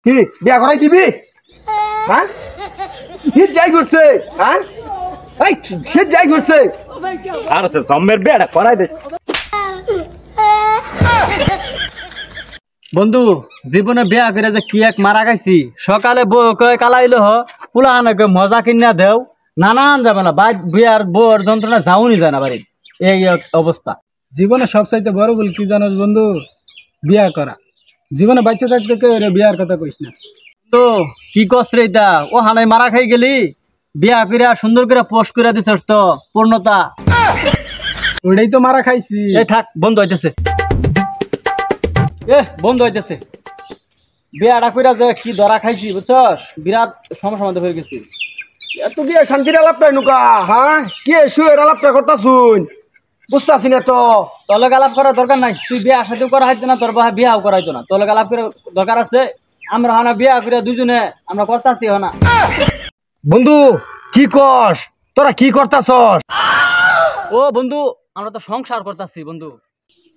কি বিয়া করাই দিবি? হ্যাঁ সে যাই করছে, হ্যাঁ এই সে যাই করছে আর জম্মের বিয়াটা করাই দে। বন্ধু জীবনে বিয়া করে যে কি এক মারা খাইছি। সকালে বউ কয় কালাইলো পুলা আনকে মজা কিনা দেও, নানান যাবে না বাই বিয়ার বউর যন্ত্রণা যাওনি যায় না বাড়ি। এই অবস্থা। জীবনে সবচাইতে বড় ভুল কি জানো বন্ধু? বিয়া করা। জীবনে বাচ্চা থাকতে কেউ বিয়ার কথা কইস না। তো কি কস রে এটা? ও হানাই মারা খাই গেলি, বিয়া করে সুন্দর করে পোস্ট করে দিছ তো পূর্ণতা। ওইটাই তো মারা খাইছি। এই থাক, বন্ধ হইতেছে, বন্ধ হইতেছে। বিয়াটা কইরা যে কি ধরা খাইছি বুঝছস, বিরাট সমস্যার মধ্যে হয়ে গেছি। এত কি শান্তির আলাপটা নুকা? হ্যাঁ কি শুয়ের আলাপটা করতা শুন, বুঝতাছি না তো। তোর লগে আলাপ করার দরকার নাই। তুই বিয়া সাথে করা হইতো না, তোর বাবা বিয়াও করাইতো না। তোর লগে আলাপ করার দরকার আছে। আমরা হানা বিয়া করে দুজনে আমরা করতাছি হনা। বন্ধু কি কস? তোরা কি করতাছস? ও বন্ধু আমরা তো সংসার করতাছি বন্ধু।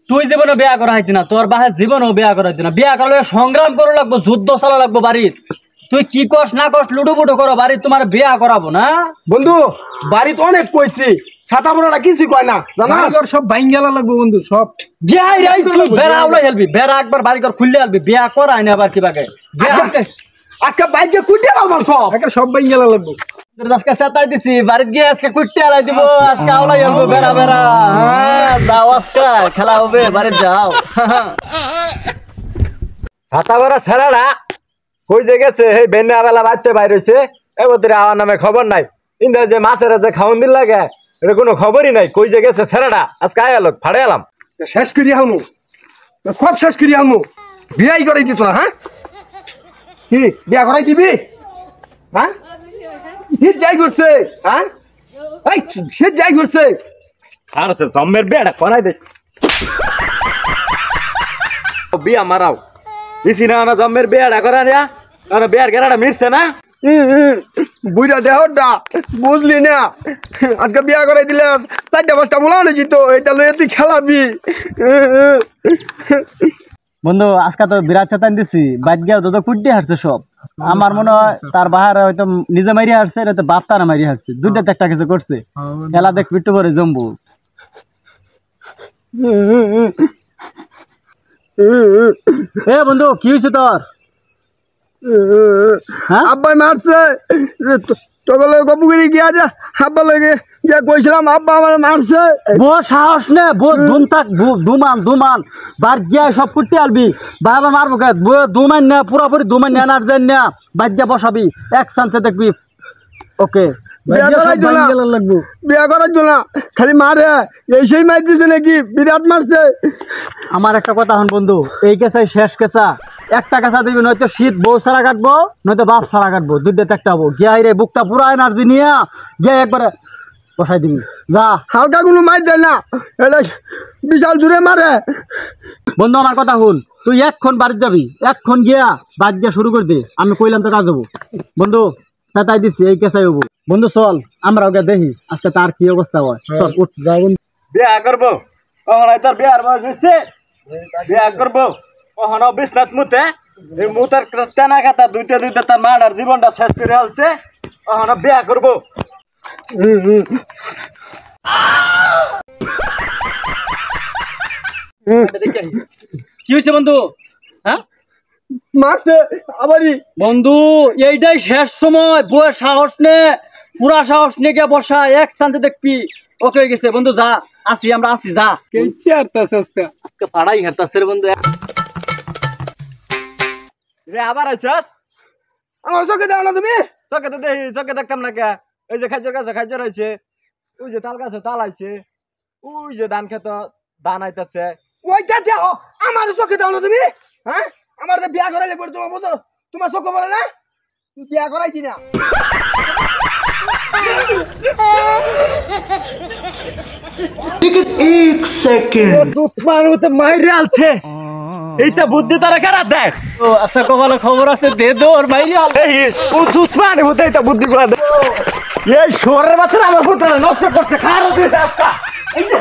তুই জীবনে বিয়া করা হইতি না, তোর বাহে জীবনেও বিয়া করা হইতি না। বিয়া করলে সংগ্রাম করা লাগবো, যুদ্ধ চালা লাগবো বাড়ির। তুই কি কস না কস লুডু বুডু করো বাড়ির, তোমার বিয়া করাবো না। বন্ধু বাড়িতে অনেক কইছি, ছাতা বড়টা কিছুই কয় না জানাস। সব ভাঙ গেলা লাগবো বন্ধু সব। যাই রাই তুই বেড়া উলাই হেলবি, বেড়া একবার বাড়ি ঘর খুললে হেলবি, বিয়া করাই না আবার কিবাকে। আজকে বাইকে কুইটে আমার সব সব ভাঙ গেলা লাগবো। আজকে সেটাই দিছি বাড়িতে গিয়ে আজকে কুটতে আলাই দিব। আজকে আওলাই হেলবো বেড়া বেড়া। হ্যাঁ যাও আজকে খেলা হবে, বাড়িতে যাও। ছাতা বড়া ছেড়াটা কই যে গেছে? এই বেন্না বেলা বাচ্চা বাইর হইছে, এবতরে আমার নামে খবর নাই। ইন্দা যে মাছের যে খাওন দিল লাগে এটা কোনো খবরই নাই। কই যে গেছে ছেড়াটা? আজকে আয় আলো ফাড়ে এলাম, শেষ করি আলমু, সব শেষ করি আলমু। বিয়াই করাই দিত না? হ্যাঁ কি বিয়া করাই দিবি? হ্যাঁ সে যাই করছে, হ্যাঁ এই সে যাই করছে আর জম্মের বিয়াটা করাই দে। বিয়া মারাও দিছি না না, জম্মের বিয়াটা করা নিয়া বিয়ার গেরাটা মিটছে না। বুঝা দেহটা বুঝলি না? আজকে বিয়া করাই দিলে 4-5টা মোলাও নাকি তো, এটা লয়ে তুই খেলাবি। বন্ধু আজকে তো বিরাট চেতান দিছি, বাদ গিয়া তো কুটতে হারছে সব। আমার মনে হয় তার বাহার হয়তো নিজে মারিয়া হারছে, হয়তো বাপ তারা মারিয়া হারছে। দুইটাতে একটা কিছু করছে। খেলা দেখ পিট্টু করে জম্বু। এ বন্ধু কি হয়েছে তোর? আব্বাই মারছে, তোকে গপুগিরি গিয়া যা আব্বা লাগে গিয়া কইছিলাম আব্বা আমার মারছে। বো সাহস নে, বো দুম থাক, দুমান বার গিয়া সব কুটতে আলবি। বাবা মারবো কে? দুমান না পুরাপুরি দুমান না আর যাই না, বাদ দিয়া বসাবি এক চান্সে দেখবি। ওকে বিয়া করার জন্য খালি মারে, এই সেই মার দিছে নাকি? বিরাট মারছে। আমার একটা কথা হন বন্ধু, এই কেসাই শেষ কেসা। একটা কেসা দিবি, নয়তো শীত বউ সারা কাটবো, নয়তো বাপ সারা কাটবো। দুইটা একটা হবো। গিয়া রে বুকটা পুরা এনার্জি নিয়ে গিয়া একবারে বসাই দিবি। যা হালকা কোনো মার দেয় না, এটা বিশাল জুড়ে মারে। বন্ধু আমার কথা শুন, তুই এক্ষণ বাড়ি যাবি, এক্ষণ গিয়া বাদ দিয়া শুরু করে দে। আমি কইলাম তো কাজ হবো। বন্ধু তাই দিচ্ছি, এই কেসাই হবো। বন্ধু চল আমরা ওকে দেখি আজকে তার কি অবস্থা হয়। চল উঠ যাও। বিয়া করবো তোর বিয়ার বয়স হচ্ছে, বিয়া করবো ওখানে বিশ্বনাথ মুতে মুতার টানা খাতা দুইটা তার মার জীবনটা শেষ করে হচ্ছে। ওখানে বিয়া করবো। কি হয়েছে বন্ধু? হ্যাঁ মারছে আবারই। বন্ধু এইটাই শেষ সময়, বউয়ের সাহস নে, পুরা সাহস নিয়ে গিয়ে বসা এক চান্সে দেখবি। ওকে হয়ে গেছে বন্ধু, যা আসি আমরা আসি। যা আজকে পাড়াই হেরতাছে রে বন্ধু। রে আবার আছিস? আমার চোখে দাও না তুমি? চোখে তো দেখি, চোখে দেখতাম না কে? এই যে খাইজর গাছে খাইজর হয়েছে, ওই যে তাল গাছে তাল আইছে, ওই যে ধান খেত ধান আইতাছে। ওইটা দেখো, আমার চোখে দাও না তুমি? হ্যাঁ আমার যে বিয়া করাইলে পরে তোমার বুঝো, তোমার চোখে বলে না তুই বিয়া করাইছি না। एक सेकंड মাইরে আলছে, এইটা বুদ্ধি তারা খারাপ দেখ। ও আচ্ছা কপালে খবর আছে, দে দৌড় মাইরি আল। ও সুসমান বুদ্ধি, এটা বুদ্ধি করে দে। এই শহরের বাচ্চারা আমার পুত্র নষ্ট করছে, খারাপ দিয়েছে আজকা। এই যে